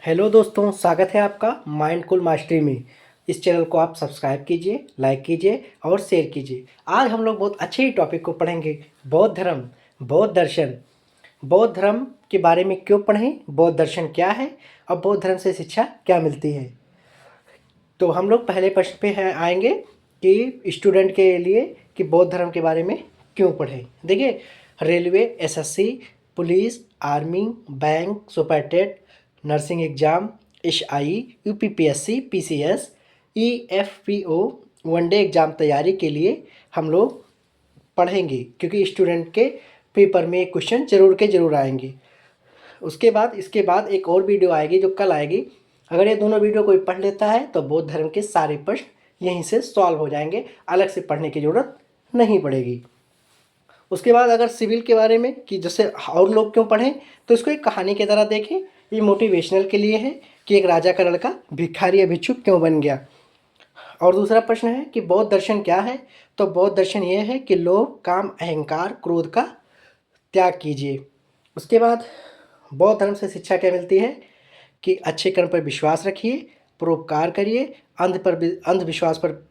Hello दोस्तों, स्वागत है आपका माइंड कूल मास्टरी में। इस चैनल को आप सब्सक्राइब कीजिए, लाइक कीजिए और शेयर कीजिए। आज हम लोग बहुत अच्छे ही टॉपिक को पढ़ेंगे, बौद्ध धर्म, बौद्ध दर्शन। बौद्ध धर्म के बारे में क्यों पढ़ें, बौद्ध दर्शन क्या है और बौद्ध धर्म से शिक्षा क्या मिलती है। तो हम लोग पहले प्रश्न पे आएंगे कि स्टूडेंट के लिए कि बौद्ध धर्म के बारे में क्यों पढ़ें। देखिए, railway, SSC, police, army, bank, Super TET, nursing exam, SI, UPPSC, PCS, EFPO, one day exam तैयारी के लिए हम लोग पढ़ेंगे, क्योंकि स्टूडेंट के पेपर में क्वेश्चन जरूर के जरूर आएंगे। उसके बाद इसके बाद एक और वीडियो आएगी जो कल आएगी। अगर ये दोनों वीडियो कोई पढ़ लेता है तो बौद्ध धर्म के सारे प्रश्न यहीं से सॉल्व हो जाएंगे, अलग से पढ़ने की ज़रूरत नहीं पड़ेगी। उसके बाद अगर सिविल के बारे में कि जैसे और लोग क्यों पढ़ें, तो इसको एक कहानी की तरह देखें। ये मोटिवेशनल के लिए है कि एक राजा का लड़का भिखारी या भिक्षुक क्यों बन गया। और दूसरा प्रश्न है कि बौद्ध दर्शन क्या है, तो बौद्ध दर्शन ये है कि लोभ, काम, अहंकार, क्रोध का त्याग कीजिए। उसके बाद बौद्ध धर्म से शिक्षा क्या मिलती है कि अच्छे कर्म पर विश्वास रखिए, परोपकार करिए, अंधविश्वास पर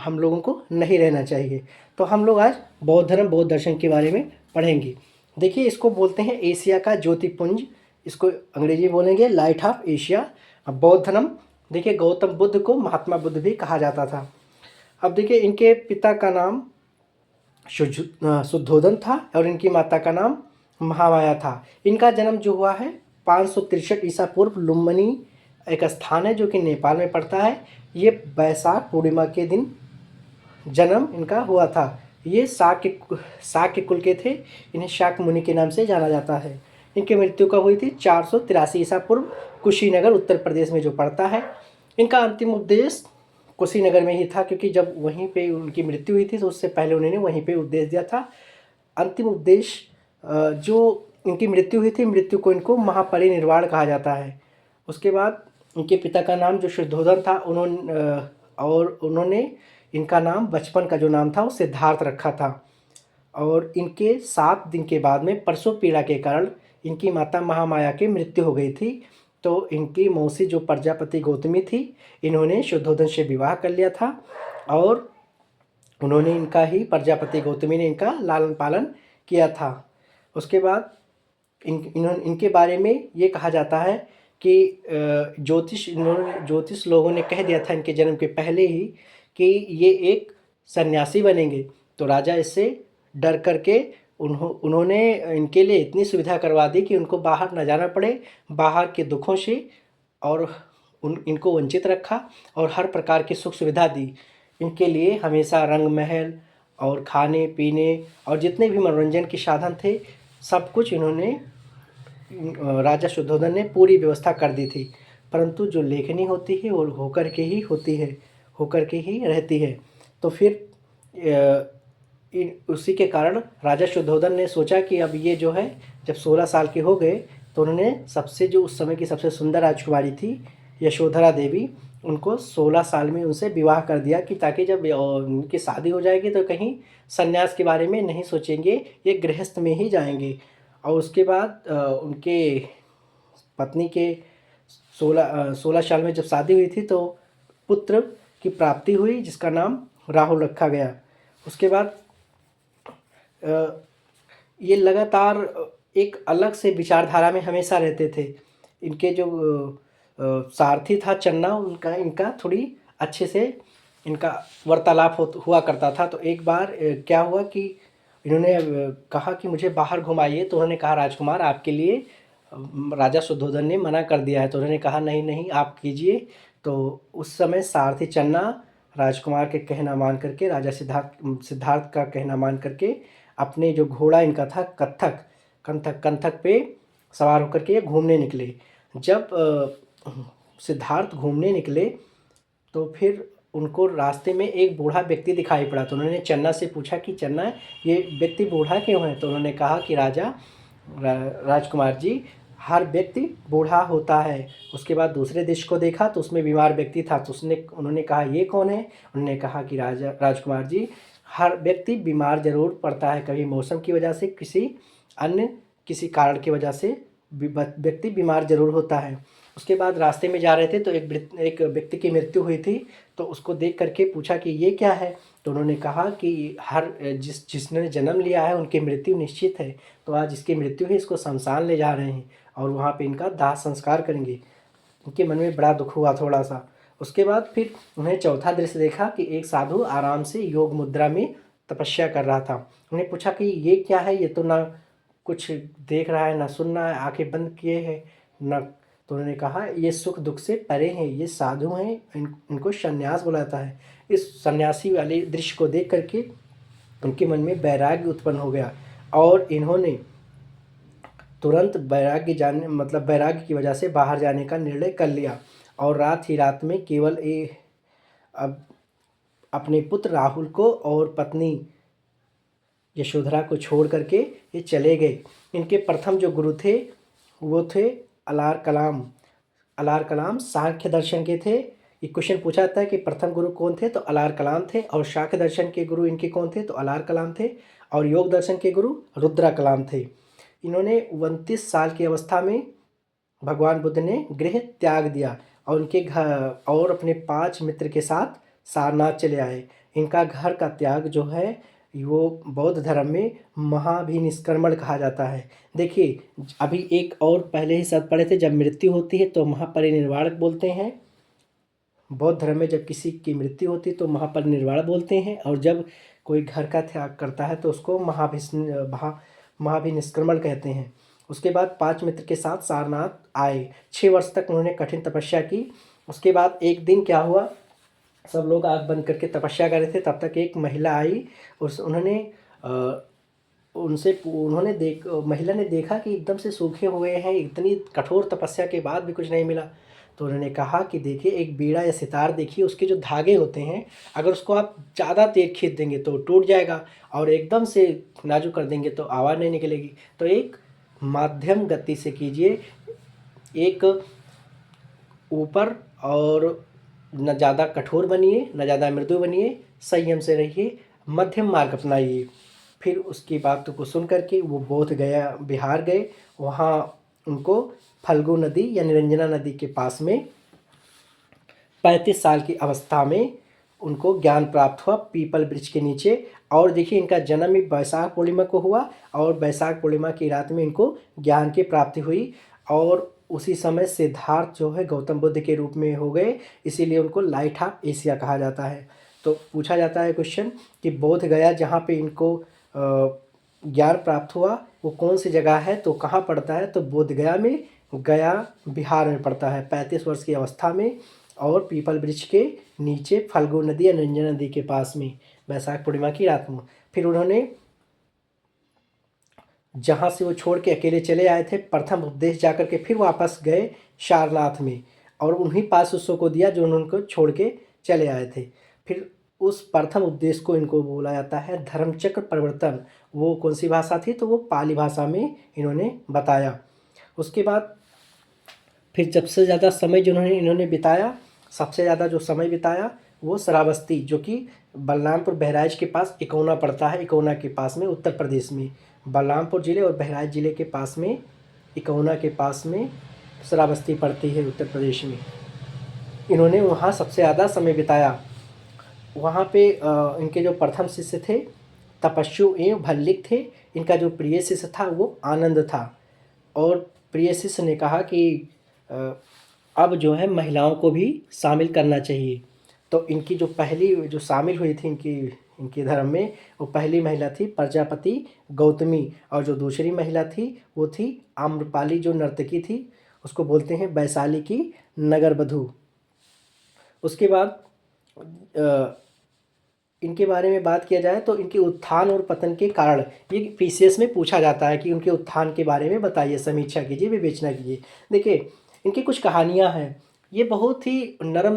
हम लोगों को नहीं रहना चाहिए। तो हम लोग आज बौद्ध धर्म, बौद्ध दर्शन के बारे में पढ़ेंगे। देखिए, इसको बोलते हैं एशिया का ज्योतिपुंज, इसको अंग्रेजी बोलेंगे लाइट ऑफ एशिया। अब बौद्ध धर्म, देखिए गौतम बुद्ध को महात्मा बुद्ध भी कहा जाता था। अब देखिए, इनके पिता का नाम शुद्धोधन था और इनकी माता का नाम महामाया था। इनका जन्म जो हुआ है 563 ईसा पूर्व लुम्बिनी एक स्थान है जो कि नेपाल में पड़ता है। ये बैसाख पूर्णिमा के दिन जन्म इनका हुआ था। ये शाक्य कुल के थे। इन्हें शाक्य मुनि के नाम से जाना जाता है। इनकी मृत्यु कब हुई थी? 483 ईसा पूर्व, कुशीनगर उत्तर प्रदेश में जो पड़ता है। इनका अंतिम उपदेश कुशीनगर में ही था, क्योंकि जब वहीं पे उनकी मृत्यु हुई थी तो उससे पहले उन्होंने वहीं पे उपदेश दिया था। अंतिम उपदेश जो इनकी मृत्यु हुई थी, मृत्यु को इनको महापरिनिर्वाण कहा जाता है। उसके बाद इनके पिता का नाम जो शुद्धोधन था, उन्होंने इनका नाम बचपन का जो नाम था वो सिद्धार्थ रखा था। और इनके 7 दिन के बाद में प्रसव पीड़ा के कारण इनकी माता महामाया की मृत्यु हो गई थी। तो इनकी मौसी जो प्रजापति गौतमी थी, इन्होंने शुद्धोधन से विवाह कर लिया था और उन्होंने प्रजापति गौतमी ने इनका लालन पालन किया था। उसके बाद इनके बारे में ये कहा जाता है कि ज्योतिष लोगों ने कह दिया था इनके जन्म के पहले ही कि ये एक सन्यासी बनेंगे। तो राजा इससे डर करके उन्होंने इनके लिए इतनी सुविधा करवा दी कि उनको बाहर न जाना पड़े, बाहर के दुखों से, और इनको वंचित रखा और हर प्रकार की सुख सुविधा दी। इनके लिए हमेशा रंग महल और खाने पीने और जितने भी मनोरंजन के साधन थे, सब कुछ इन्होंने राजा शुद्धोधन ने पूरी व्यवस्था कर दी थी। परंतु जो लेखनी होती है वो होकर के ही होती है, होकर के ही रहती है। तो फिर उसी के कारण राजा शुद्धोधन ने सोचा कि अब ये जो है, जब 16 साल के हो गए तो उन्होंने सबसे जो उस समय की सबसे सुंदर राजकुमारी थी यशोधरा देवी, उनको 16 साल में उनसे विवाह कर दिया कि ताकि जब उनकी शादी हो जाएगी तो कहीं सन्यास के बारे में नहीं सोचेंगे, ये गृहस्थ में ही जाएंगे। और उसके बाद उनके पत्नी के 16 साल में जब शादी हुई थी तो पुत्र की प्राप्ति हुई, जिसका नाम राहुल रखा गया। उसके बाद ये लगातार एक अलग से विचारधारा में हमेशा रहते थे। इनके जो सारथी था चन्ना, इनका थोड़ी अच्छे से इनका वार्तालाप हुआ करता था। तो एक बार क्या हुआ कि इन्होंने कहा कि मुझे बाहर घुमाइए। तो उन्होंने कहा, राजकुमार आपके लिए राजा शुद्धोधन ने मना कर दिया है। तो उन्होंने कहा, नहीं नहीं आप कीजिए। तो उस समय सारथी चन्ना राजकुमार के कहना मान करके, राजा सिद्धार्थ का कहना मान करके, अपने जो घोड़ा इनका था कंथक पे सवार होकर के घूमने निकले। जब सिद्धार्थ घूमने निकले तो फिर उनको रास्ते में एक बूढ़ा व्यक्ति दिखाई पड़ा। तो उन्होंने चन्ना से पूछा कि चन्ना, ये व्यक्ति बूढ़ा क्यों है? तो उन्होंने कहा कि राजकुमार जी, हर व्यक्ति बूढ़ा होता है। उसके बाद दूसरे देश को देखा तो उसमें बीमार व्यक्ति था। तो उन्होंने कहा, ये कौन है? उन्होंने कहा कि राजकुमार जी, हर व्यक्ति बीमार जरूर पड़ता है, कभी मौसम की वजह से, किसी कारण की वजह से व्यक्ति बीमार जरूर होता है। उसके बाद रास्ते में जा रहे थे तो एक व्यक्ति की मृत्यु हुई थी, तो उसको देख करके पूछा कि ये क्या है? तो उन्होंने कहा कि हर जिसने जन्म लिया है उनकी मृत्यु निश्चित है, तो आज इसकी मृत्यु है, इसको शमशान ले जा रहे हैं और वहाँ पे इनका दाह संस्कार करेंगे। उनके मन में बड़ा दुख हुआ थोड़ा-सा। उसके बाद फिर उन्हें चौथा दृश्य देखा कि एक साधु आराम से योग मुद्रा में तपस्या कर रहा था। उन्हें पूछा कि ये क्या है? ये तो ना कुछ देख रहा है, ना सुन रहा है, आँखें बंद किए है, ना। तो उन्होंने कहा ये सुख दुख से परे हैं, ये साधु हैं, इनको सन्यास बुलाता है। इस सन्यासी वाले दृश्य को देख करके उनके मन में वैराग्य उत्पन्न हो गया और इन्होंने तुरंत वैराग्य की वजह से बाहर जाने का निर्णय कर लिया और रात ही रात में केवल अब अपने पुत्र राहुल को और पत्नी यशोधरा को छोड़ करके ये चले गए। इनके प्रथम जो गुरु थे वो थे अलार कलाम सांख्य दर्शन के थे। ये क्वेश्चन पूछा जाता है कि प्रथम गुरु कौन थे, तो अलार कलाम थे, और सांख्य दर्शन के गुरु इनके कौन थे, तो अलार कलाम थे, और योग दर्शन के गुरु रुद्रा कलाम थे। इन्होंने 29 साल की अवस्था में भगवान बुद्ध ने गृह त्याग दिया और उनके घर और अपने 5 मित्र के साथ सारनाथ चले आए। इनका घर का त्याग जो है वो बौद्ध धर्म में महाभिनिष्क्रमण कहा जाता है। देखिए, अभी एक और पहले ही शब्द पढ़े थे, जब मृत्यु होती है तो महापरिनिर्वाण बोलते हैं। बौद्ध धर्म में जब किसी की मृत्यु होती है तो महापरिनिर्वाण बोलते हैं, और जब कोई घर का त्याग करता है तो उसको महाभिनिष्क्रमण कहते हैं। उसके बाद 5 मित्र के साथ सारनाथ आए। 6 वर्ष तक उन्होंने कठिन तपस्या की। उसके बाद एक दिन क्या हुआ, सब लोग आँख बंद करके तपस्या कर रहे थे, तब तक एक महिला आई। महिला ने देखा कि एकदम से सूखे हुए हैं, इतनी कठोर तपस्या के बाद भी कुछ नहीं मिला। तो उन्होंने कहा कि देखिए, एक बीड़ा या सितार देखिए, उसके जो धागे होते हैं, अगर उसको आप ज़्यादा तेज खींच देंगे तो टूट जाएगा, और एकदम से नाजुक कर देंगे तो आवाज़ नहीं निकलेगी। तो एक माध्यम गति से कीजिए, एक ऊपर, और न ज़्यादा कठोर बनिए न ज़्यादा मृदु बनिए, संयम से रहिए, मध्यम मार्ग अपनाइए। फिर उसकी बात को सुन करके वो बोध गया बिहार गए। वहाँ उनको फल्गु नदी या निरंजना नदी के पास में 35 साल की अवस्था में उनको ज्ञान प्राप्त हुआ, पीपल वृक्ष के नीचे। और देखिए, इनका जन्म भी वैशाख पूर्णिमा को हुआ, और वैशाख पूर्णिमा की रात में इनको ज्ञान की प्राप्ति हुई, और उसी समय सिद्धार्थ जो है गौतम बुद्ध के रूप में हो गए, इसीलिए उनको लाइट ऑफ एशिया कहा जाता है। तो पूछा जाता है क्वेश्चन कि बोध गया जहाँ पे इनको ज्ञान प्राप्त हुआ वो कौन सी जगह है, तो कहाँ पड़ता है, तो बोध गया में, गया बिहार में पड़ता है, 35 वर्ष की अवस्था में, और पीपल वृक्ष के नीचे फल्गु नदी या निरंजना नदी के पास में, वैशाख पूर्णिमा की रात में। फिर उन्होंने जहाँ से वो छोड़ के अकेले चले आए थे, प्रथम उपदेश जाकर के फिर वापस गए सारनाथ में, और उन्हीं पास शिष्यों को दिया जो उनको छोड़ के चले आए थे। फिर उस प्रथम उपदेश को इनको बोला जाता है धर्मचक्र परिवर्तन। वो कौन सी भाषा थी, तो वो पाली भाषा में इन्होंने बताया। उसके बाद फिर सबसे ज़्यादा समय जो इन्होंने बिताया, सबसे ज़्यादा जो समय बिताया वो श्रावस्ती, जो कि बलरामपुर बहराइच के पास इकौना पड़ता है, इकौना के पास में उत्तर प्रदेश में, बलरामपुर ज़िले और बहराइच ज़िले के पास में, इकौना के पास में श्रावस्ती पड़ती है उत्तर प्रदेश में। इन्होंने वहाँ सबसे ज़्यादा समय बिताया। वहाँ पे इनके जो प्रथम शिष्य थे तपस्वी एवं भल्लिक थे। इनका जो प्रिय शिष्य था वो आनंद था, और प्रिय शिष्य ने कहा कि अब जो है महिलाओं को भी शामिल करना चाहिए। तो इनकी जो पहली जो शामिल हुई थी इनके धर्म में, वो पहली महिला थी प्रजापति गौतमी, और जो दूसरी महिला थी वो थी आम्रपाली, जो नर्तकी थी, उसको बोलते हैं वैशाली की नगर वधू। उसके बाद इनके बारे में बात किया जाए तो इनके उत्थान और पतन के कारण ये पीसीएस में पूछा जाता है कि उनके उत्थान के बारे में बताइए, समीक्षा कीजिए, विवेचना कीजिए। देखिए, इनकी कुछ कहानियाँ हैं। ये बहुत ही नरम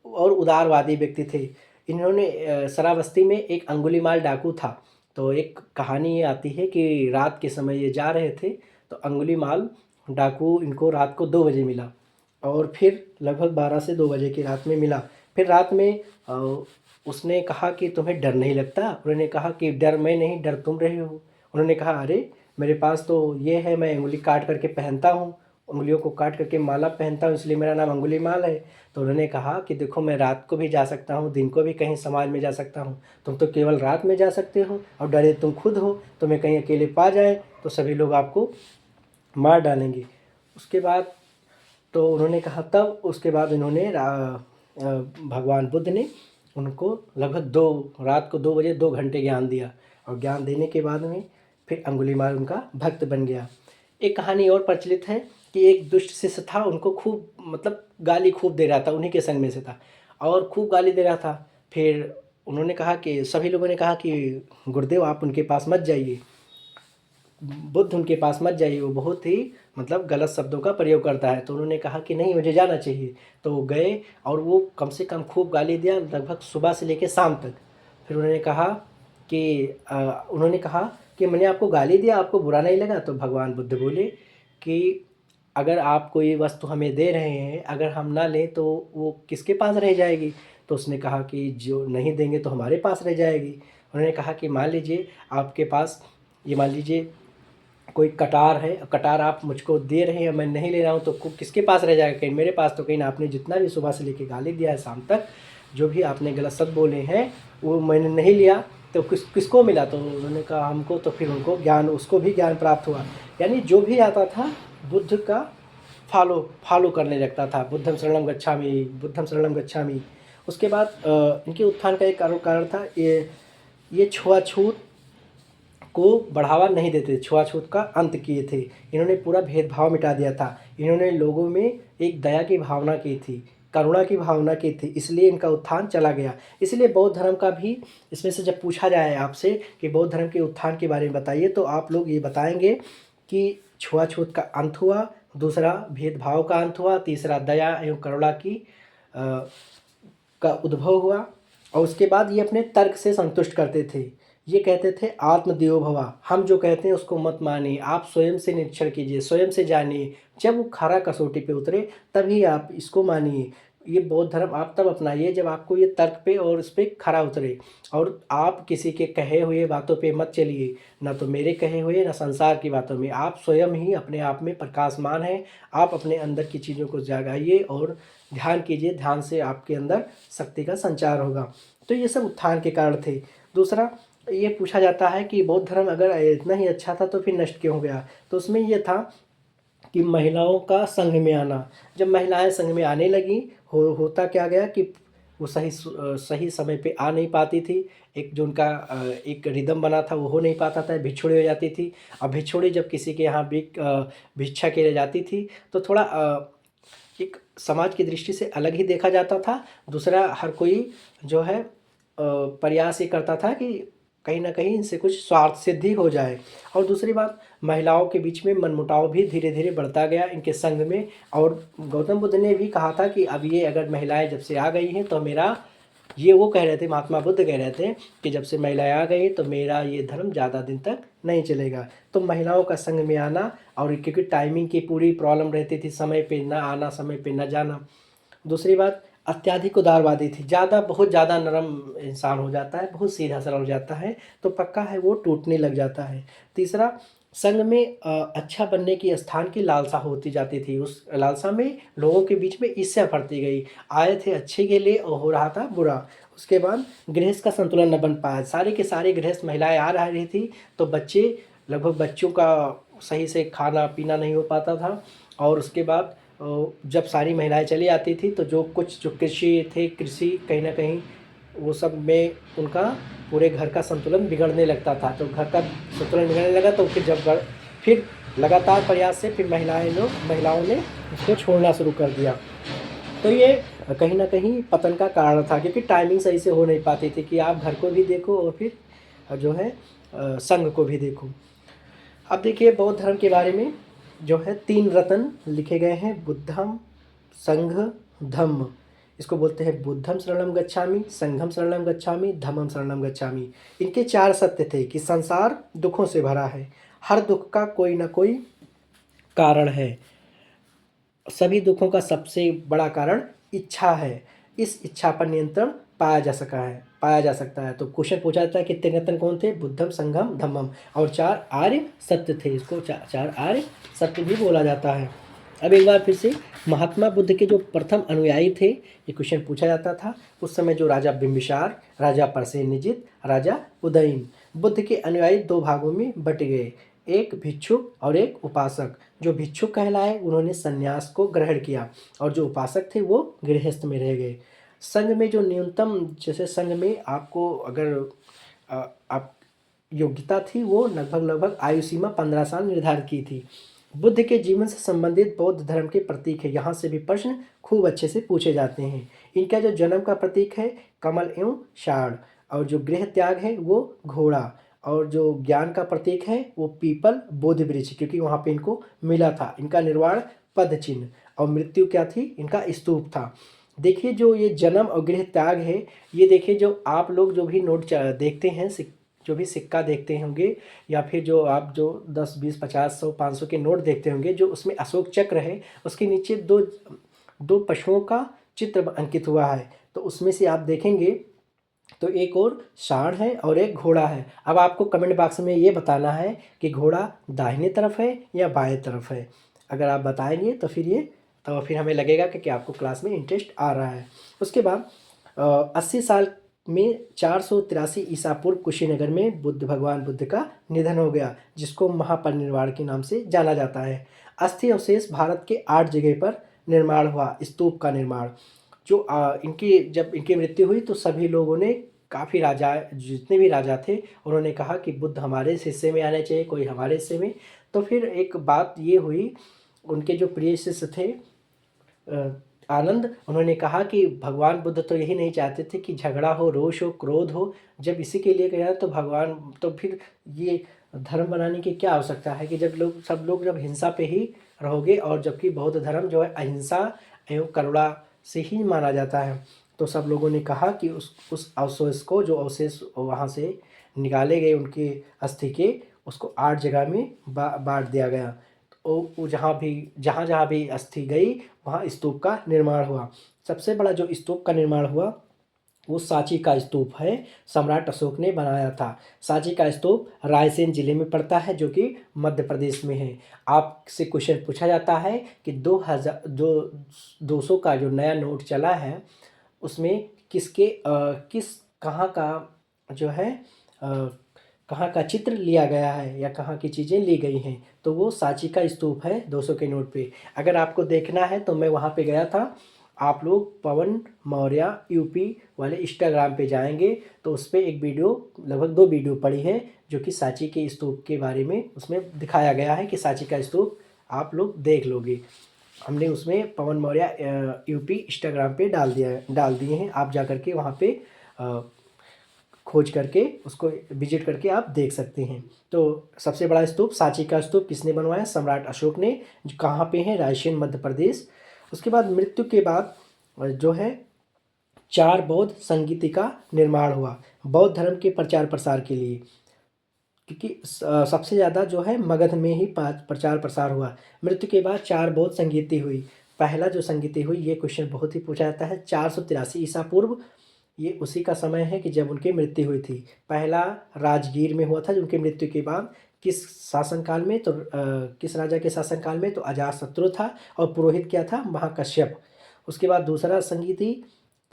और उदारवादी व्यक्ति थे। इन्होंने श्रावस्ती में एक अंगुलीमाल डाकू था। तो एक कहानी ये आती है कि रात के समय ये जा रहे थे, तो अंगुलीमाल डाकू इनको रात को 2 बजे मिला, और फिर लगभग 12 से 2 बजे की रात में मिला। फिर रात में उसने कहा कि तुम्हें डर नहीं लगता? उन्होंने कहा कि डर मैं नहीं, डर तुम रहे हो। उन्होंने कहा अरे मेरे पास तो ये है, मैं उंगली काट करके पहनता हूँ। उंगलियों को काट करके माला पहनता हूँ, इसलिए मेरा नाम अंगुलीमाल है। तो उन्होंने कहा कि देखो, मैं रात को भी जा सकता हूँ, दिन को भी कहीं समाज में जा सकता हूँ, तुम तो केवल रात में जा सकते हो और डरे तुम खुद हो, तुम्हें कहीं अकेले पा जाए तो सभी लोग आपको मार डालेंगे। उसके बाद तो उन्होंने कहा, तब उसके बाद भगवान बुद्ध ने उनको लगभग रात को 2 बजे 2 घंटे ज्ञान दिया, और ज्ञान देने के बाद में फिर अंगुलीमाल उनका भक्त बन गया। एक कहानी और प्रचलित है कि एक दुष्ट शिष्य था, उनको खूब मतलब गाली खूब दे रहा था, उन्हीं के संग में से था और खूब गाली दे रहा था। फिर उन्होंने कहा कि सभी लोगों ने कहा कि गुरुदेव आप उनके पास मत जाइए, बुद्ध उनके पास मत जाइए, वो बहुत ही मतलब गलत शब्दों का प्रयोग करता है। तो उन्होंने कहा कि नहीं, मुझे जाना चाहिए। तो वो गए और वो कम से कम खूब गाली दिया, लगभग सुबह से लेकर शाम तक। फिर उन्होंने कहा कि मैंने आपको गाली दिया, आपको बुरा नहीं लगा? तो भगवान बुद्ध बोले कि अगर आप कोई वस्तु हमें दे रहे हैं, अगर हम ना लें तो वो किसके पास रह जाएगी? तो उसने कहा कि जो नहीं देंगे तो हमारे पास रह जाएगी। उन्होंने कहा कि मान लीजिए आपके पास, ये मान लीजिए कोई कटार है, कटार आप मुझको दे रहे हैं, मैं नहीं ले रहा हूँ, तो किसके पास रह जाएगा? कहीं मेरे पास। तो कहीं आपने जितना भी सुबह से लेके गाली दिया है शाम तक, जो भी आपने गलत शब्द बोले हैं, वो मैंने नहीं लिया, तो किसको मिला? तो उन्होंने कहा हमको। तो फिर उनको उसको भी ज्ञान प्राप्त हुआ। यानी जो भी आता था बुद्ध का फॉलो करने लगता था, बुद्धं शरणं गच्छामि, बुद्धं शरणं गच्छामि। उसके बाद इनके उत्थान का एक कारण था, ये छुआछूत को बढ़ावा नहीं देते, छुआछूत का अंत किए थे। इन्होंने पूरा भेदभाव मिटा दिया था। इन्होंने लोगों में एक दया की भावना की थी, करुणा की भावना की थी, इसलिए इनका उत्थान चला गया। इसलिए बौद्ध धर्म का भी, इसमें से जब पूछा जाए आपसे कि बौद्ध धर्म के उत्थान के बारे में बताइए, तो आप लोग ये बताएंगे कि छुआछूत का अंत हुआ, दूसरा भेदभाव का अंत हुआ, तीसरा दया एवं करुणा का उद्भव हुआ, और उसके बाद ये अपने तर्क से संतुष्ट करते थे। ये कहते थे आत्मदेवो भवा, हम जो कहते हैं उसको मत मानिए, आप स्वयं से निरीक्षण कीजिए, स्वयं से जानिए, जब वो खरा कसौटी पे उतरे तभी आप इसको मानिए। ये बौद्ध धर्म आप तब अपनाइए जब आपको ये तर्क पे और इस पे खरा उतरे, और आप किसी के कहे हुए बातों पे मत चलिए, ना तो मेरे कहे हुए ना संसार की बातों में। आप स्वयं ही अपने आप में प्रकाशमान हैं, आप अपने अंदर की चीज़ों को जागाइए और ध्यान कीजिए, ध्यान से आपके अंदर शक्ति का संचार होगा। तो ये सब उत्थान के कारण थे। दूसरा, ये पूछा जाता है कि बौद्ध धर्म अगर इतना ही अच्छा था तो फिर नष्ट क्यों हो गया? तो उसमें ये था कि महिलाओं का संघ में आना। जब महिलाएं संघ में आने लगी, होता क्या गया कि वो सही समय पे आ नहीं पाती थी। एक जो उनका एक रिदम बना था वो हो नहीं पाता था, भिक्षुड़ी हो जाती थी। अब भिक्षुड़ी जब किसी के यहाँ भिक्षा के लिए जाती थी तो थोड़ा एक समाज की दृष्टि से अलग ही देखा जाता था। दूसरा, हर कोई जो है प्रयास ये करता था कि कहीं ना कहीं इनसे कुछ स्वार्थ सिद्धि हो जाए। और दूसरी बात, महिलाओं के बीच में मनमुटाव भी धीरे धीरे बढ़ता गया इनके संग में। और गौतम बुद्ध ने भी कहा था कि अब ये अगर महिलाएं जब से आ गई हैं तो मेरा, ये वो कह रहे थे, महात्मा बुद्ध कह रहे थे कि जब से महिलाएं आ गई तो मेरा ये धर्म ज़्यादा दिन तक नहीं चलेगा। तो महिलाओं का संग में आना, और क्योंकि टाइमिंग की पूरी प्रॉब्लम रहती थी, समय पे ना आना, समय पे ना जाना। दूसरी बात, अत्याधिक उदारवादी थी, बहुत ज़्यादा नरम इंसान हो जाता है, बहुत सीधा सरल हो जाता है तो पक्का है वो टूटने लग जाता है। तीसरा, संघ में अच्छा बनने की स्थान की लालसा होती जाती थी, उस लालसा में लोगों के बीच में ईर्ष्या फैलती गई। आए थे अच्छे के लिए और हो रहा था बुरा। उसके बाद गृहस्थ का संतुलन न बन पाया, सारे के सारे गृहस्थ महिलाएं आ रही थी तो लगभग बच्चों का सही से खाना पीना नहीं हो पाता था। और उसके बाद जब सारी महिलाएं चली आती थी तो जो कृषि कहीं ना कहीं वो सब में उनका पूरे घर का संतुलन बिगड़ने लगता था। तो घर का संतुलन बिगड़ने लगा तो फिर लगातार प्रयास से फिर महिलाओं ने उसको छोड़ना शुरू कर दिया। तो ये कहीं ना कहीं पतन का कारण था, क्योंकि टाइमिंग सही से हो नहीं पाती थी कि आप घर को भी देखो और फिर जो है संघ को भी देखो। अब देखिए, बौद्ध धर्म के बारे में जो है 3 रत्न लिखे गए हैं, बुद्धम, संघ, धम्म। इसको बोलते हैं बुद्धम शरणम गच्छामि, संघम शरणम गच्छामि, धम्मम शरणम गच्छामि। इनके 4 सत्य थे कि संसार दुखों से भरा है, हर दुख का कोई ना कोई कारण है, सभी दुखों का सबसे बड़ा कारण इच्छा है, इस इच्छा पर नियंत्रण पाया जा सकता है। तो क्वेश्चन पूछा जाता है कि 3 रत्न कौन थे? बुद्धम, संघम, धम्मम, और 4 आर्य सत्य थे। इसको 4 आर्य सत्य भी बोला जाता है। अब एक बार फिर से, महात्मा बुद्ध के जो प्रथम अनुयायी थे, ये क्वेश्चन पूछा जाता था उस समय, जो राजा बिंबिसार, राजा परसेनजीत, राजा उदयन। बुद्ध के अनुयायी दो भागों में बट गए, एक भिक्षुक और एक उपासक। जो भिक्षुक कहलाए उन्होंने संन्यास को ग्रहण किया, और जो उपासक थे वो गृहस्थ में रह गए। संघ में जो न्यूनतम, जैसे संघ में आपको अगर आप योग्यता थी, वो लगभग आयु सीमा 15 साल निर्धारित की थी। बुद्ध के जीवन से संबंधित बौद्ध धर्म के प्रतीक है, यहाँ से भी प्रश्न खूब अच्छे से पूछे जाते हैं। इनका जो जन्म का प्रतीक है कमल एवं षाढ़, और जो गृह त्याग है वो घोड़ा, और जो ज्ञान का प्रतीक है वो पीपल बोधि वृक्ष, क्योंकि वहाँ पे इनको मिला था। इनका निर्वाण पद चिन्ह, और मृत्यु क्या थी, इनका स्तूप था। देखिए जो ये जन्म और गृह त्याग है, ये देखिए जो आप लोग जो भी नोट देखते हैं, जो भी सिक्का देखते होंगे, या फिर जो आप जो 10, 20, 50, 100, 500 के नोट देखते होंगे, जो उसमें अशोक चक्र है, उसके नीचे दो दो पशुओं का चित्र अंकित हुआ है। तो उसमें से आप देखेंगे तो एक और षाढ़ है और एक घोड़ा है। अब आपको कमेंट बॉक्स में ये बताना है कि घोड़ा दाहिने तरफ है या बाएं तरफ है। अगर आप बताएंगे तो फिर हमें लगेगा कि आपको क्लास में इंटरेस्ट आ रहा है। उसके बाद 80 साल में 483 ईसा पूर्व कुशीनगर में भगवान बुद्ध का निधन हो गया, जिसको महापरिनिर्वाण के नाम से जाना जाता है। अस्थि अवशेष भारत के 8 जगह पर निर्माण हुआ, स्तूप का निर्माण। जो जब इनकी मृत्यु हुई तो सभी लोगों ने, काफ़ी राजा, जितने भी राजा थे, उन्होंने कहा कि बुद्ध हमारे इस हिस्से में आने चाहिए, कोई हमारे हिस्से में। तो फिर एक बात ये हुई, उनके जो प्रिय शिष्य थे आनंद, उन्होंने कहा कि भगवान बुद्ध तो यही नहीं चाहते थे कि झगड़ा हो, रोष हो, क्रोध हो। जब इसी के लिए गया तो भगवान, तो फिर ये धर्म बनाने की क्या आवश्यकता है कि जब सब लोग जब हिंसा पे ही रहोगे, और जबकि बौद्ध धर्म जो है अहिंसा एवं करुणा से ही माना जाता है। तो सब लोगों ने कहा कि उस अवशेष को, जो अवशेष वहाँ से निकाले गए उनके अस्थि के, उसको 8 जगह में बांट दिया गया। वो जहाँ जहाँ भी अस्थि गई वहाँ स्तूप का निर्माण हुआ। सबसे बड़ा जो स्तूप का निर्माण हुआ वो सांची का स्तूप है, सम्राट अशोक ने बनाया था। सांची का स्तूप रायसेन जिले में पड़ता है, जो कि मध्य प्रदेश में है। आपसे क्वेश्चन पूछा जाता है कि 200 का जो नया नोट चला है, उसमें किस कहाँ का जो है कहाँ का चित्र लिया गया है, या कहाँ की चीज़ें ली गई हैं। तो वो सांची का स्तूप है 200 के नोट पे। अगर आपको देखना है तो मैं वहाँ पे गया था। आप लोग पवन मौर्य यूपी वाले इंस्टाग्राम पे जाएंगे तो उस पर एक वीडियो, लगभग 2 वीडियो पड़ी है, जो कि सांची के स्तूप के बारे में उसमें दिखाया गया है कि सांची का स्तूप आप लोग देख लोगे। हमने उसमें पवन मौर्य यूपी इंस्टाग्राम पे डाल दिए हैं। आप जा करके वहाँ पे खोज करके उसको विजिट करके आप देख सकते हैं। तो सबसे बड़ा स्तूप, सांची का स्तूप किसने बनवाया? सम्राट अशोक ने। जो कहाँ पे है? रायसेन मध्य प्रदेश। उसके बाद मृत्यु के बाद जो है 4 बौद्ध संगीति का निर्माण हुआ, बौद्ध धर्म के प्रचार प्रसार के लिए, क्योंकि सबसे ज़्यादा जो है मगध में ही प्रचार प्रसार हुआ। मृत्यु के बाद 4 बौद्ध संगीति हुई। पहला जो संगीति हुई, ये क्वेश्चन बहुत ही पूछा जाता है, 483 ईसा पूर्व। ये उसी का समय है कि जब उनकी मृत्यु हुई थी। पहला राजगीर में हुआ था, जो उनकी मृत्यु के बाद। किस शासनकाल में? तो किस राजा के शासनकाल में? तो अजातशत्रु था, और पुरोहित क्या था? महाकश्यप। उसके बाद दूसरा संगीति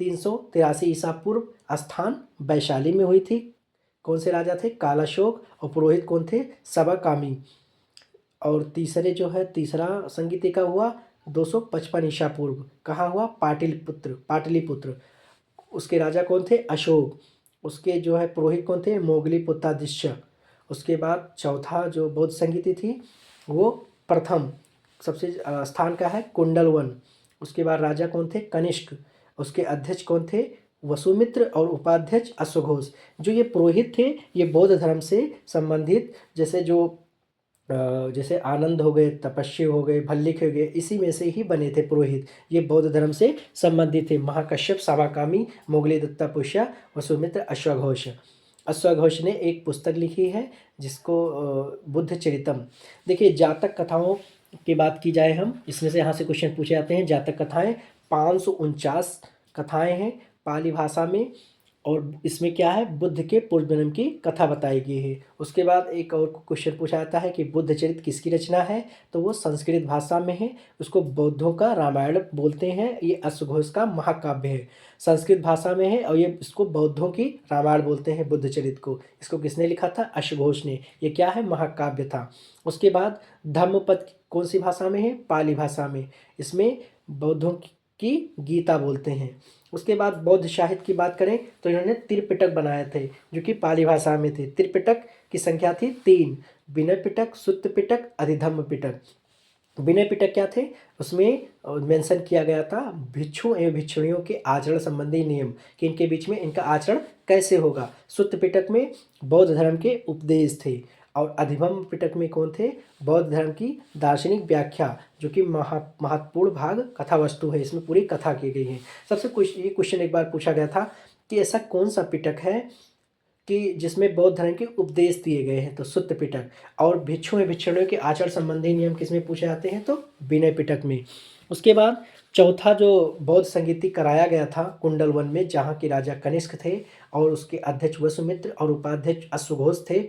383 ईसा पूर्व, स्थान वैशाली में हुई थी। कौन से राजा थे? कालाशोक। और पुरोहित कौन थे? सबाकामी। और तीसरा संगीति का हुआ 255 ईसा पूर्व। कहाँ हुआ? पाटलिपुत्र। उसके राजा कौन थे? अशोक। उसके जो है पुरोहित कौन थे? मोगलीपुत्तादिश्य। उसके बाद चौथा जो बौद्ध संगीति थी वो प्रथम, सबसे स्थान का है कुंडलवन। उसके बाद राजा कौन थे? कनिष्क। उसके अध्यक्ष कौन थे? वसुमित्र। और उपाध्यक्ष अश्वघोष। जो ये पुरोहित थे, ये बौद्ध धर्म से संबंधित, जैसे आनंद हो गए, तपस्वी हो गए, भल्लिक हो गए, इसी में से ही बने थे पुरोहित। ये बौद्ध धर्म से संबंधित थे। महाकश्यप, सवाकामी, मोगली दत्ता पुष्य, वसुमित्र, अश्वघोष। अश्वघोष ने एक पुस्तक लिखी है जिसको बुद्ध चरितम। देखिए जातक कथाओं की बात की जाए, हम इसमें से यहाँ से क्वेश्चन पूछे जाते हैं। जातक कथाएं 549 कथाएं हैं पाली भाषा में, और इसमें क्या है, बुद्ध के पूर्व जन्म की कथा बताई गई है। उसके बाद एक और क्वेश्चन पूछा जाता है कि बुद्ध चरित्र किसकी रचना है, तो वो संस्कृत भाषा में है। उसको बौद्धों का रामायण बोलते हैं। ये अश्वघोष का महाकाव्य है, संस्कृत भाषा में है और ये इसको बौद्धों की रामायण बोलते हैं बुद्ध चरित्र को। इसको किसने लिखा था, अश्वघोष ने। ये क्या है, महाकाव्य था। उसके बाद धम्मपद कौन सी भाषा में है, पाली भाषा में। इसमें बौद्धों की गीता बोलते हैं। उसके बाद बौद्ध साहित्य की बात करें तो इन्होंने त्रिपिटक बनाए थे जो कि पाली भाषा में थे। त्रिपिटक की संख्या थी 3, विनय पिटक, सुत्त पिटक, अधिधम्म पिटक। विनय पिटक क्या थे, उसमें मेंशन किया गया था भिक्षु एवं भिक्षुणियों के आचरण संबंधी नियम कि इनके बीच में इनका आचरण कैसे होगा। सुत्त पिटक में बौद्ध धर्म के उपदेश थे। और अधिभम्म पिटक में कौन थे, बौद्ध धर्म की दार्शनिक व्याख्या जो कि महत्वपूर्ण भाग कथा वस्तु है, इसमें पूरी कथा की गई है। सबसे ये क्वेश्चन एक बार पूछा गया था कि ऐसा कौन सा पिटक है कि जिसमें बौद्ध धर्म के उपदेश दिए गए हैं, तो सुत्त पिटक। और भिक्षु एवं भिक्षुणियों के आचरण संबंधी नियम किसमें पूछे जाते हैं, तो विनय पिटक में। उसके बाद चौथा जो बौद्ध संगीति कराया गया था कुंडल वन में, जहाँ के राजा कनिष्क थे और उसके अध्यक्ष वसुमित्र और उपाध्यक्ष अश्वघोष थे।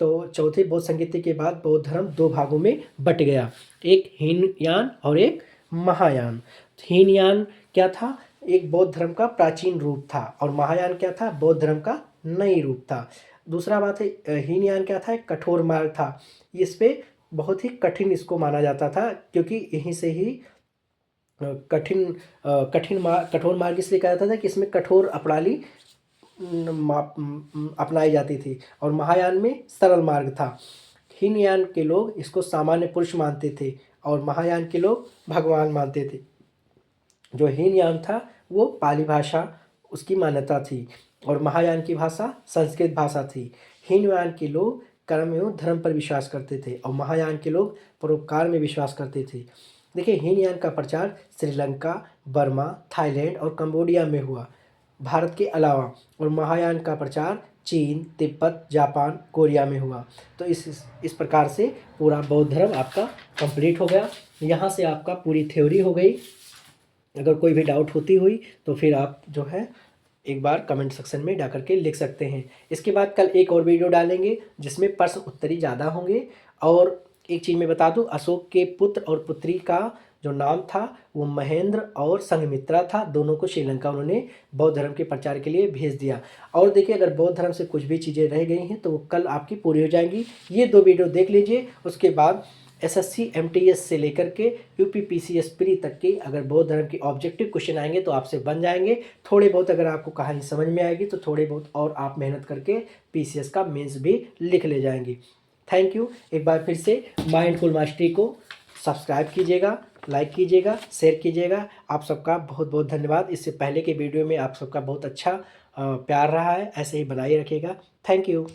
तो चौथे बौद्ध संगीति के बाद बौद्ध धर्म 2 भागों में बट गया, एक हीनयान और एक महायान। हीनयान क्या था, एक बौद्ध धर्म का प्राचीन रूप था, और महायान क्या था, बौद्ध धर्म का नई रूप था। दूसरा बात है, हीनयान क्या था, एक कठोर मार्ग था। इस पे बहुत ही कठिन इसको माना जाता था, क्योंकि यहीं से ही कठोर मार्ग इसलिए कहा जाता था कि इसमें कठोर अपणाली अपनाई जाती थी। और महायान में सरल मार्ग था। हीनयान के लोग इसको सामान्य पुरुष मानते थे और महायान के लोग भगवान मानते थे। जो हीनयान था वो पाली भाषा उसकी मान्यता थी और महायान की भाषा संस्कृत भाषा थी। हीनयान के लोग कर्म एवं धर्म पर विश्वास करते थे और महायान के लोग परोपकार में विश्वास करते थे। देखिए, हीनयान का प्रचार श्रीलंका, बर्मा, थाईलैंड और कंबोडिया में हुआ, भारत के अलावा। और महायान का प्रचार चीन, तिब्बत, जापान, कोरिया में हुआ। तो इस प्रकार से पूरा बौद्ध धर्म आपका कंप्लीट हो गया। यहाँ से आपका पूरी थ्योरी हो गई। अगर कोई भी डाउट होती हुई तो फिर आप जो है एक बार कमेंट सेक्शन में जा करके लिख सकते हैं। इसके बाद कल एक और वीडियो डालेंगे जिसमें प्रश्न उत्तरी ज़्यादा होंगे। और एक चीज़ मैं बता दूं, अशोक के पुत्र और पुत्री का जो नाम था वो महेंद्र और संघमित्रा था। दोनों को श्रीलंका उन्होंने बौद्ध धर्म के प्रचार के लिए भेज दिया। और देखिए, अगर बौद्ध धर्म से कुछ भी चीज़ें रह गई हैं तो वो कल आपकी पूरी हो जाएंगी। ये 2 वीडियो देख लीजिए। उसके बाद एसएससी एमटीएस से लेकर के यूपी पीसीएस प्री तक के अगर बौद्ध धर्म के ऑब्जेक्टिव क्वेश्चन आएंगे तो आपसे बन जाएंगे। थोड़े बहुत अगर आपको कहानी समझ में आएगी तो थोड़े बहुत और आप मेहनत करके पीसीएस का मेंस भी लिख ले जाएंगे। Thank you. एक बार फिर से माइंडफुल मास्टरी को सब्सक्राइब कीजिएगा, लाइक कीजिएगा, शेयर कीजिएगा। आप सबका बहुत बहुत धन्यवाद। इससे पहले के वीडियो में आप सबका बहुत अच्छा प्यार रहा है, ऐसे ही बनाए रखिएगा। Thank you.